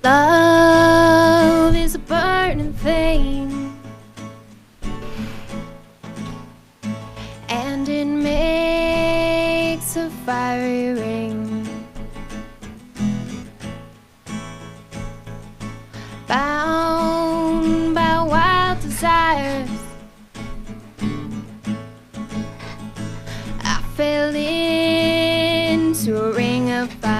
Love is a burning thing, and it makes a fiery ring. Bound by wild desires, I fell into a ring of fire.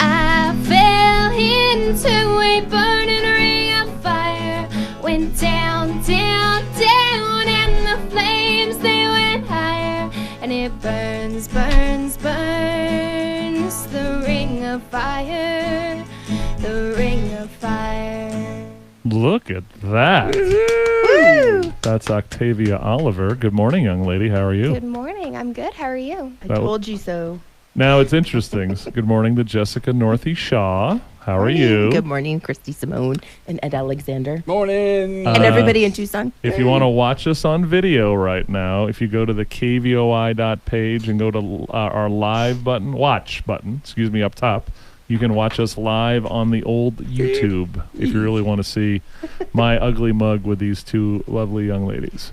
I fell into a burning ring of fire. Went down, down, down, and the flames, they went higher. And it burns, burns, burns, the ring of fire, the ring of fire. Look at that. Woo! That's Octavia Oliver. Good morning, young lady. How are you? Good morning. I'm good. How are you? I told you so. Now, it's interesting. Good morning to Jessica Northey Shaw. How are you? Good morning, Christy Simone and Ed Alexander. Morning. And everybody in Tucson. If you want to watch us on video right now, if you go to the kvoi.page and go to our live button, watch button, up top, you can watch us live on the old YouTube if you really want to see my ugly mug with these two lovely young ladies.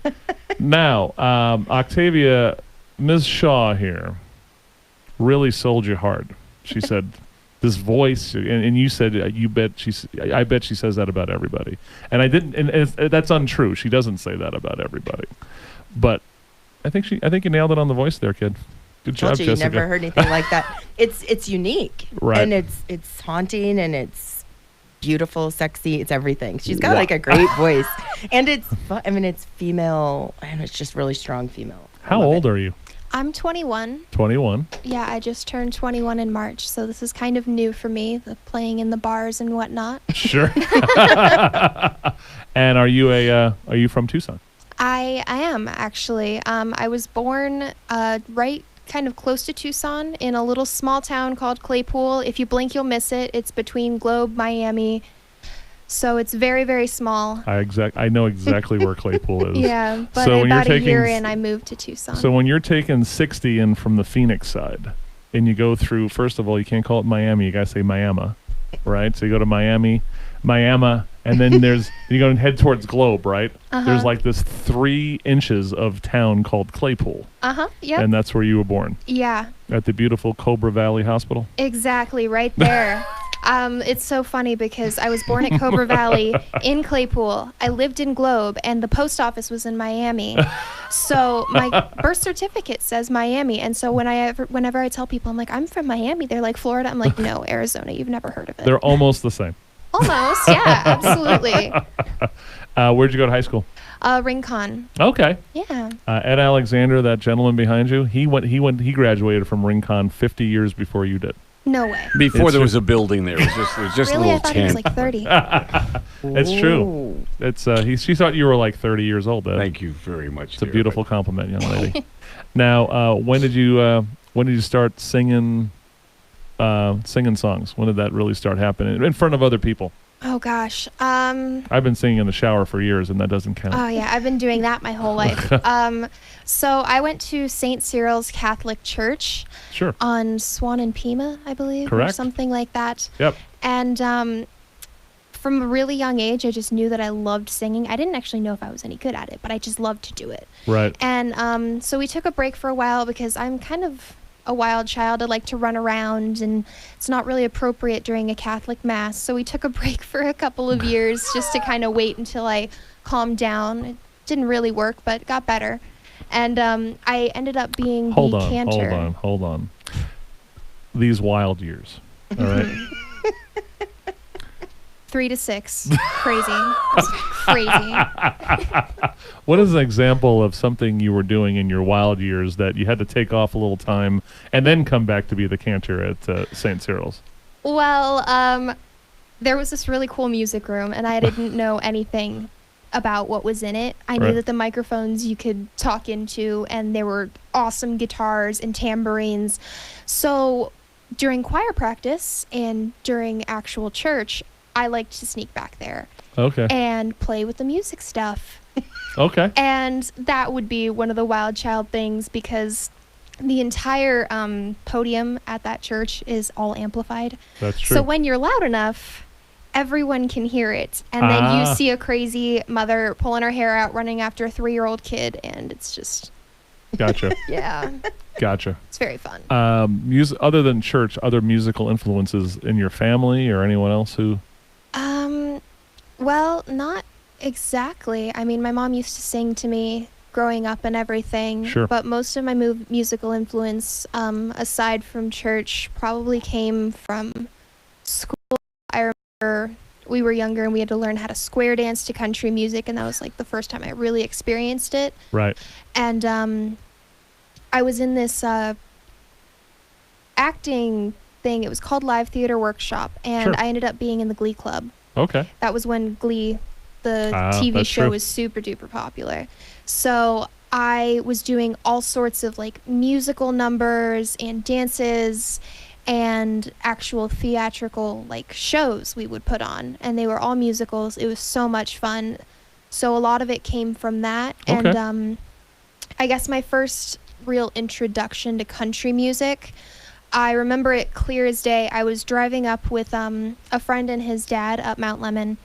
Now, Octavia, Ms. Shaw here really sold you hard. She said, this voice, and you said, I bet she says that about everybody. And I didn't, and that's untrue. She doesn't say that about everybody. But I think you nailed it on the voice there, kid. Good job, Told you, Jessica. you never heard anything like that. It's unique. Right. And it's haunting and it's beautiful, sexy. It's everything. She's got like a great voice. And it's female, and it's just really strong female. How old are you? I'm 21. 21. Yeah, I just turned 21 in March, so this is kind of new for me, the playing in the bars and whatnot. Sure. And are you from Tucson? I am, actually. I was born right kind of close to Tucson in a little small town called Claypool. If you blink, you'll miss it. It's between Globe, Miami. So it's very, very small. I know exactly where Claypool is. Yeah, but So when about you're a year taking- in, I moved to Tucson. So when you're taking 60 in from the Phoenix side, and you go through, first of all, you can't call it Miami. You got to say Miami, right? So you go to Miami, and then you go and head towards Globe, right? There's like this 3 inches of town called Claypool. Yep. And that's where you were born, Yeah, at the beautiful Cobra Valley Hospital. exactly, right there. It's so funny because I was born at Cobra Valley in Claypool. I lived in Globe, and the post office was in Miami. So my birth certificate says Miami. And so whenever I tell people, I'm like, I'm from Miami, they're like, Florida. I'm like, no, Arizona. You've never heard of it. They're almost the same. Almost, yeah, absolutely. Where'd you go to high school? Rincon. Okay. Yeah. Ed Alexander, that gentleman behind you, he graduated from Rincon 50 years before you did. No way. Before there was a building there. It was just Really? a I little thought he was tent. like 30. It's true. It's she thought you were like 30 years old. Ed. Thank you very much. It's a beautiful compliment, young lady. Now, when did you start singing songs? When did that really start happening in front of other people? Oh, gosh. I've been singing in the shower for years, and that doesn't count. Oh, yeah. I've been doing that my whole life. So I went to St. Cyril's Catholic Church Sure. on Swan and Pima, I believe, or Correct. something like that. Yep. And from a really young age, I just knew that I loved singing. I didn't actually know if I was any good at it, but I just loved to do it. Right. And so we took a break for a while because I'm kind of a wild child. I like to run around, and it's not really appropriate during a Catholic Mass. So we took a break for a couple of years just to kind of wait until I calmed down. It didn't really work, but it got better. And I ended up being the cantor. Hold on. These wild years. All right. 3 to 6. Crazy. That's crazy. What is an example of something you were doing in your wild years that you had to take off a little time and then come back to be the cantor at St. Cyril's? Well, there was this really cool music room, and I didn't know anything about what was in it. I knew Right. that the microphones you could talk into, and there were awesome guitars and tambourines. So during choir practice and during actual church, I liked to sneak back there Okay. and play with the music stuff. Okay. And that would be one of the wild child things because the entire podium at that church is all amplified. That's true. So when you're loud enough, everyone can hear it. And then you see a crazy mother pulling her hair out, running after a 3-year-old kid, and it's just... Gotcha. Yeah. Gotcha. It's very fun. Other than church, other musical influences in your family or anyone else who... Well, not exactly. I mean, my mom used to sing to me growing up and everything. Sure. But most of my musical influence, aside from church, probably came from school. I remember we were younger and we had to learn how to square dance to country music, and that was like the first time I really experienced it. Right. And I was in this acting thing. It was called Live Theater Workshop, and Sure. I ended up being in the Glee Club. Okay. That was when Glee, the TV that's show, true. was super duper popular. So I was doing all sorts of like musical numbers and dances and actual theatrical like shows we would put on, and they were all musicals. It was so much fun. So a lot of it came from that. Okay. And I guess my first real introduction to country music, I remember it clear as day. I was driving up with a friend and his dad up Mount Lemon,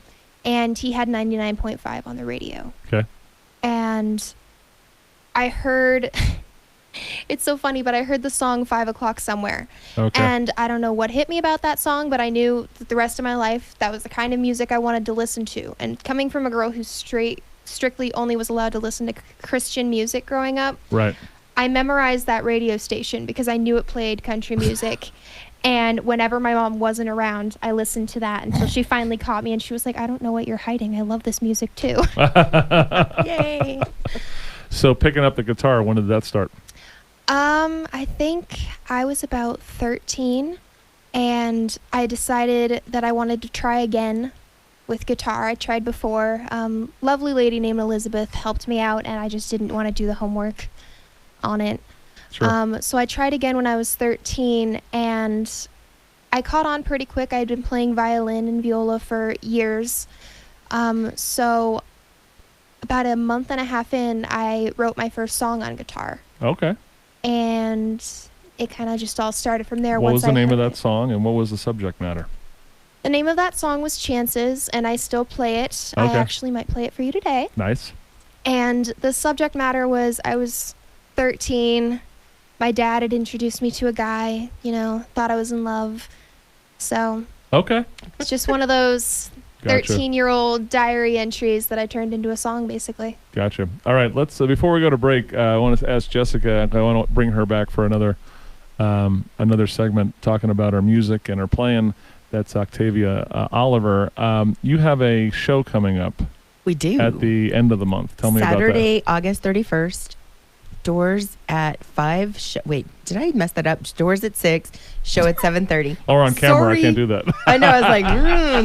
and he had 99.5 on the radio. Okay. And I heard, it's so funny, but I heard the song 5 O'Clock Somewhere. Okay. And I don't know what hit me about that song, but I knew that the rest of my life, that was the kind of music I wanted to listen to. And coming from a girl who strictly only was allowed to listen to Christian music growing up, Right. I memorized that radio station because I knew it played country music. And whenever my mom wasn't around, I listened to that until she finally caught me, and she was like, I don't know what you're hiding. I love this music too. Yay. So picking up the guitar, when did that start? I think I was about 13, and I decided that I wanted to try again with guitar. I tried before. Lovely lady named Elizabeth helped me out, and I just didn't want to do the homework on it. Sure. So I tried again when I was 13, and I caught on pretty quick. I'd been playing violin and viola for years. So about a month and a half in, I wrote my first song on guitar. Okay. And it kind of just all started from there. What once was the I name of heard that it. song, and what was the subject matter? The name of that song was Chances, and I still play it. I Okay. actually might play it for you today. Nice. And the subject matter was I was 13. My dad had introduced me to a guy, thought I was in love. So Okay. it's just one of those Gotcha. 13-year-old diary entries that I turned into a song, basically. Gotcha. All right. Let's before we go to break, I want to ask Jessica. I want to bring her back for another segment talking about her music and her playing. That's Octavia Oliver. You have a show coming up We do. at the end of the month. Tell me about that. Saturday, August 31st. Doors at 5. Wait, did I mess that up? Doors at 6. Show at 7:30. Oh, we're on camera. Sorry. I can't do that. I know. I was like,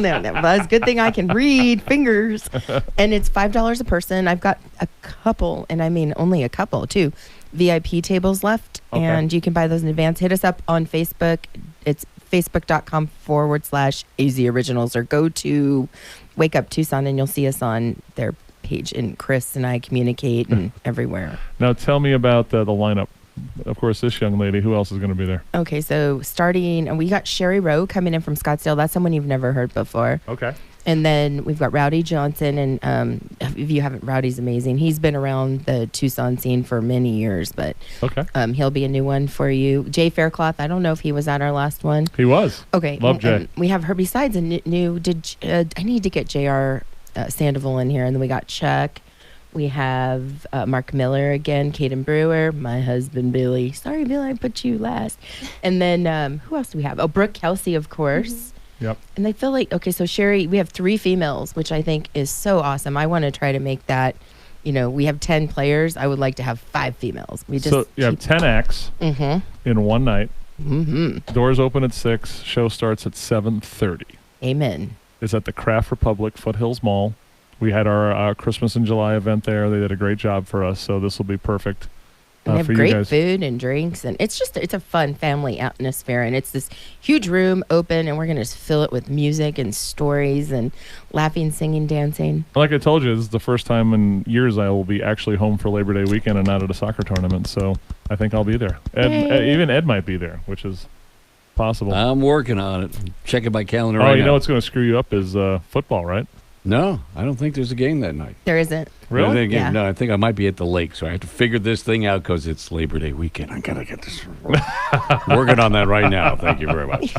no. That's a good thing I can read fingers. And it's $5 a person. I've got a couple, and I mean only a couple too, VIP tables left, Okay. and you can buy those in advance. Hit us up on Facebook. It's facebook.com/AZ Originals, or go to Wake Up Tucson, and you'll see us on their page. And Chris and I communicate and everywhere. Now tell me about the lineup. Of course, this young lady. Who else is going to be there? Okay, so starting, we got Sherry Rowe coming in from Scottsdale. That's someone you've never heard before. Okay. And then we've got Rowdy Johnson, and if you haven't, Rowdy's amazing. He's been around the Tucson scene for many years, but Okay. he'll be a new one for you. Jay Faircloth, I don't know if he was at our last one. He was. Okay. Love and Jay. we have her besides a new, I need to get JR Sandoval in here, and then we got Chuck. We have Mark Miller again, Caden Brewer, my husband Billy. Sorry, Billy, I put you last. And then who else do we have? Oh, Brooke Kelsey, of course. Mm-hmm. Yep. And I feel like, okay, so Sherry, we have 3 females, which I think is so awesome. I want to try to make that, we have 10 players. I would like to have 5 females. We just So you have 10 acts Mm-hmm. in one night. Mm-hmm. Doors open at 6. Show starts at 7:30. Amen. It's at the Craft Republic Foothills Mall. We had our Christmas in July event there. They did a great job for us, so this will be perfect And they have for you great guys. food and drinks, and it's a fun family atmosphere, and it's this huge room open, and we're going to fill it with music and stories and laughing, singing, dancing. Like I told you, this is the first time in years I will be actually home for Labor Day weekend and not at a soccer tournament. So I think I'll be there. Even Ed might be there, which is possible. I'm working on it. Checking my calendar Oh, right you know now. what's going to screw you up is football, right? No, I don't think there's a game that night. There isn't. Really? Yeah. No, I think I might be at the lake, so I have to figure this thing out because it's Labor Day weekend. I gotta get this. Working on that right now. Thank you very much.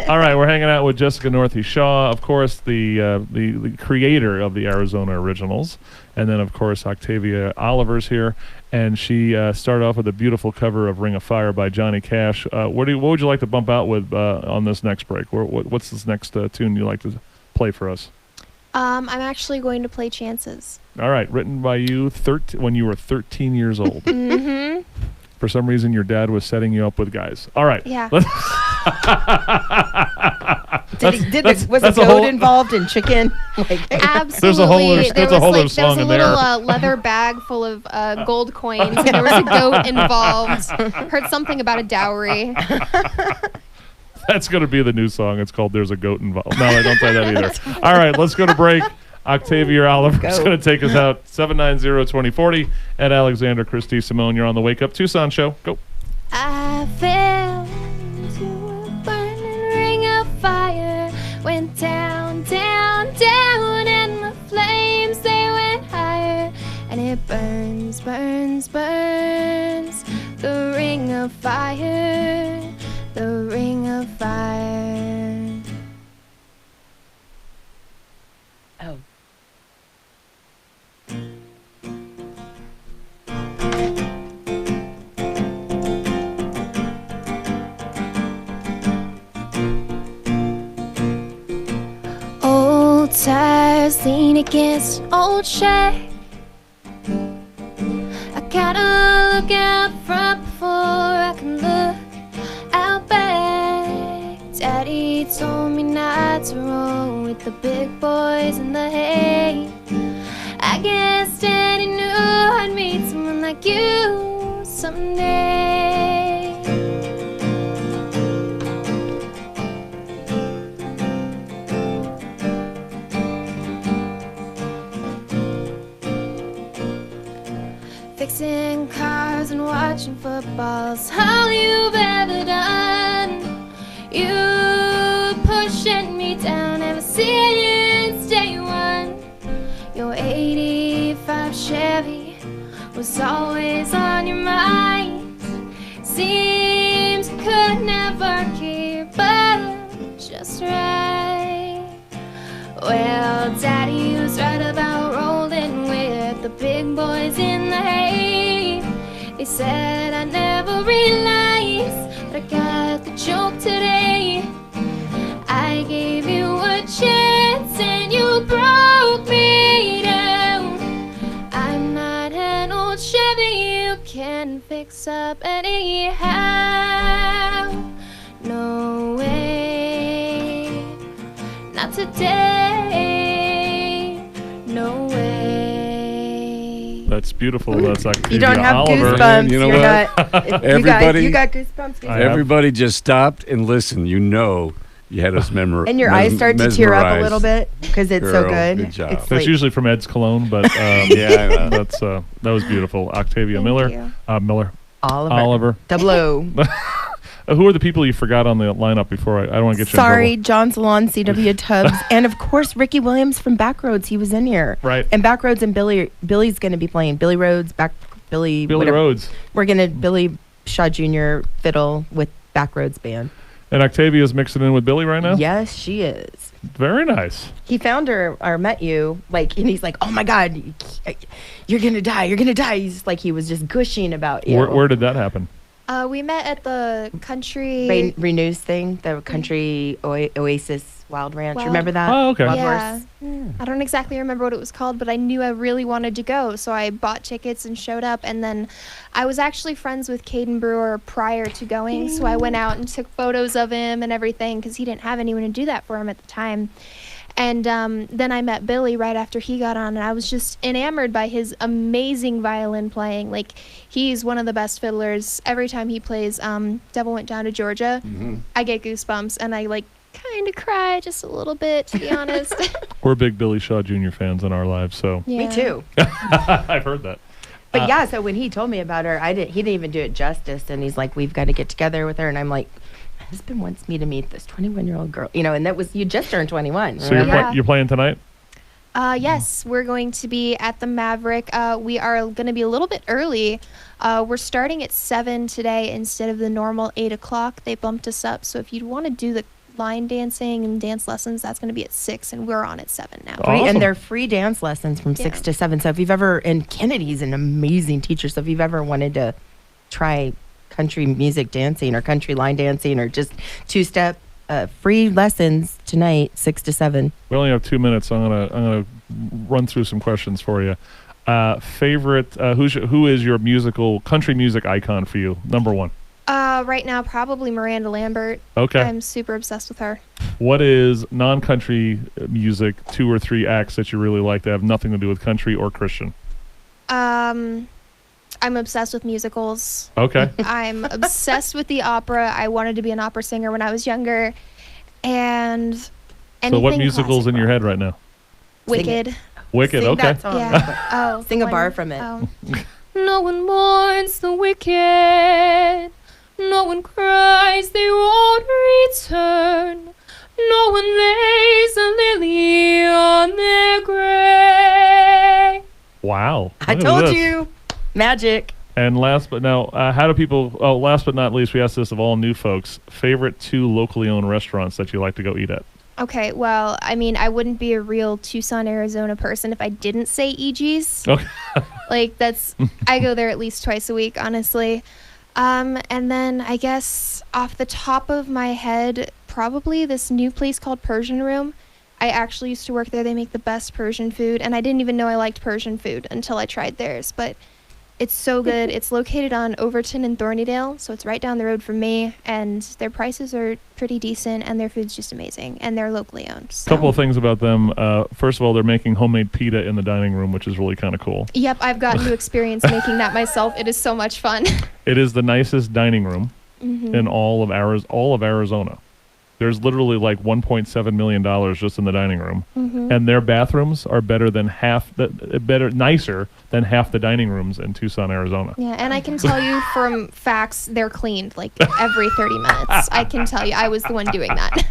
All right, we're hanging out with Jessica Northey Shaw, of course, the creator of the Arizona Originals, and then of course Octavia Oliver's here, and she started off with a beautiful cover of "Ring of Fire" by Johnny Cash. What would you like to bump out with on this next break? What's this next tune you like to play for us? I'm actually going to play Chances. All right, written by you when you were 13 years old. Mm-hmm. For some reason, your dad was setting you up with guys. All right. Yeah. Was a goat involved in chicken? Absolutely. There's a whole other there was song in little there. leather bag full of gold coins, and there was a goat involved. Heard something about a dowry. That's going to be the new song. It's called "There's a Goat Involved." No, I don't play that either. All right, let's go to break. Octavia Oliver is going to take us out. 790-2040 at Alexander Christie Simone. You're on the Wake Up Tucson show. Go. I fell into a burning ring of fire. Went down, down, down, and the flames, they went higher. And it burns, burns, burns. The ring of fire. The ring of fire. Oh. Old tires lean against old shack. I gotta look out front before I can look out back. Daddy told me not to roll with the big boys in the hay. I guess Daddy knew I'd meet someone like you someday. Fixing cars and watching football's all you've ever done. You pushing me down ever since day one. Your 85 Chevy was always on your mind. Seems you could never keep up just right. Well, Daddy was right about rolling with the big boys in the hay. They said I never realized that I got the joke today. I gave you a chance and you broke me down. I'm not an old Chevy you can fix up anyhow. No way, not today. No way. That's beautiful. That's Octavia You don't have Oliver. goosebumps. You know You're what? not. Everybody- you got goosebumps. I have. Everybody just stopped and listened. You know you had us memorized. And your eyes start to tear up a little bit because it's so Girl, good. good job. It's That's like, usually from Ed's cologne, but Yeah, I know. that was beautiful. Octavia Thank Miller. you. Miller. Oliver. Double O. Who are the people you forgot on the lineup before? I don't want to get you Sorry, in John Salon, CW Tubbs, and of course Ricky Williams from Backroads. He was in here. Right. And Backroads and Billy's going to be playing. Billy Rhodes, Billy whatever. Rhodes. We're going to Billy Shaw Jr. fiddle with Backroads band. And Octavia's mixing in with Billy right now? Yes, she is. Very nice. He found her or met you, like, and he's like, "Oh my God, you're gonna die! You're gonna die!" He's like, he was just gushing about you. Where did that happen? We met at the country. Renews thing, the country Oasis Wild Ranch. Wild- Remember that? Oh, okay. Wild Yeah. Horse. I don't exactly remember what it was called, but I knew I really wanted to go, so I bought tickets and showed up. And then I was actually friends with Caden Brewer prior to going, so I went out and took photos of him and everything because he didn't have anyone to do that for him at the time. And then I met Billy right after he got on, and I was just enamored by his amazing violin playing. Like, he's one of the best fiddlers. Every time he plays Devil Went Down to Georgia, I get goosebumps, and I, like, kind of cry just a little bit, to be honest. We're big Billy Shaw Jr. fans in our lives, so Yeah. Me too. I've heard that. But yeah, so when he told me about her, he didn't even do it justice. And he's like, we've got to get together with her. And I'm like, my husband wants me to meet this 21-year-old girl. And that was, you just turned 21. So right? you're playing tonight? Yes, we're going to be at the Maverick. We are going to be a little bit early. We're starting at 7 today instead of the normal 8 o'clock. They bumped us up. So if you want to do the line dancing and dance lessons, that's going to be at 6, and we're on at 7 now. Awesome. And they're free dance lessons from 6 to 7. So if you've ever, and Kennedy's an amazing teacher. So if you've ever wanted to try country music dancing or country line dancing or just two-step, free lessons tonight, 6 to 7. We only have 2 minutes, so I'm gonna run through some questions for you. Favorite? Who is your country music icon for you? Number one. Right now, probably Miranda Lambert. Okay. I'm super obsessed with her. What is non-country music? 2 or 3 acts that you really like that have nothing to do with country or Christian? I'm obsessed with musicals. Okay. I'm obsessed with the opera. I wanted to be an opera singer when I was younger. And So what musical's in your head right now? Wicked. Wicked, Sing okay. that song. Yeah. Oh, Sing a one- bar from it. Oh. No one mourns the wicked. No one cries they won't return. No one lays a lily on their grave. Wow. I Look at told this. you. Magic. And last but not least, we asked this of all new folks, favorite 2 locally owned restaurants that you like to go eat at? Okay, well, I mean, I wouldn't be a real Tucson, Arizona person if I didn't say EG's. Okay. Like, I go there at least twice a week, honestly. And then I guess off the top of my head, probably this new place called Persian Room. I actually used to work there. They make the best Persian food, and I didn't even know I liked Persian food until I tried theirs. But it's so good. It's located on Overton and Thornydale, so it's right down the road from me, and their prices are pretty decent, and their food's just amazing, and they're locally owned. So. Couple of things about them. First of all, they're making homemade pita in the dining room, which is really kind of cool. Yep, I've gotten to experience making that myself. It is so much fun. It is the nicest dining room Mhm. in all of Arizona. There's literally like $1.7 million just in the dining room, Mhm. and their bathrooms are nicer than half the dining rooms in Tucson, Arizona. Yeah, and I can tell you from facts, they're cleaned like every 30 minutes. I can tell you, I was the one doing that.